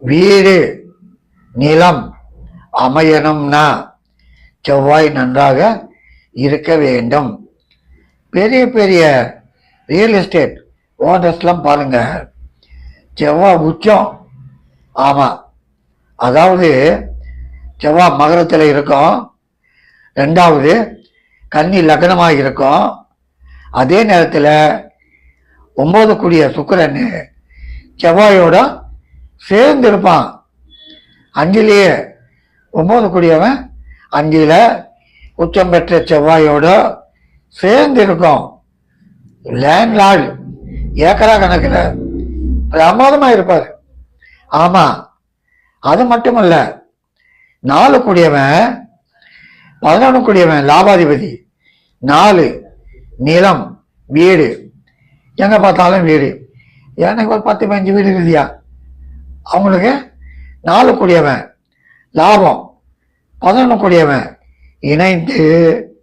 வீடு நிலம் அமையணும்னா செவ்வாய் நன்றாக இருக்க வேண்டும். பெரிய பெரிய ரியல் எஸ்டேட் ஓனர்ஸ்லாம் பாருங்க, செவ்வாய் உச்சம். ஆமாம், அதாவது செவ்வாய் மகரத்தில் இருக்கும், ரெண்டாவது கன்னி லக்னமாக இருக்கும். அதே நேரத்தில் 9 கூடிய சுக்கிரன் செவ்வாயோட சேர்ந்து இருப்பான். 5லேயே 9 கூடியவன் 5ல் உச்சம் பெற்ற செவ்வாயோட சேர்ந்து இருக்கும். லேண்ட்லார்டு ஏக்கரா கணக்கில் பிரமாதமாக இருப்பார். ஆமாம், அது மட்டுமல்ல, 4 கூடியவன் 11 கூடியவன் லாபாதிபதி. 4 நிலம் வீடு, எங்கே பார்த்தாலும் வீடு. எனக்கு ஒரு 10-15 வீடு இருக்குதியா. அவங்களுக்கு 4 கூடியவன் லாபம், 11 கூடியவன் இணைந்து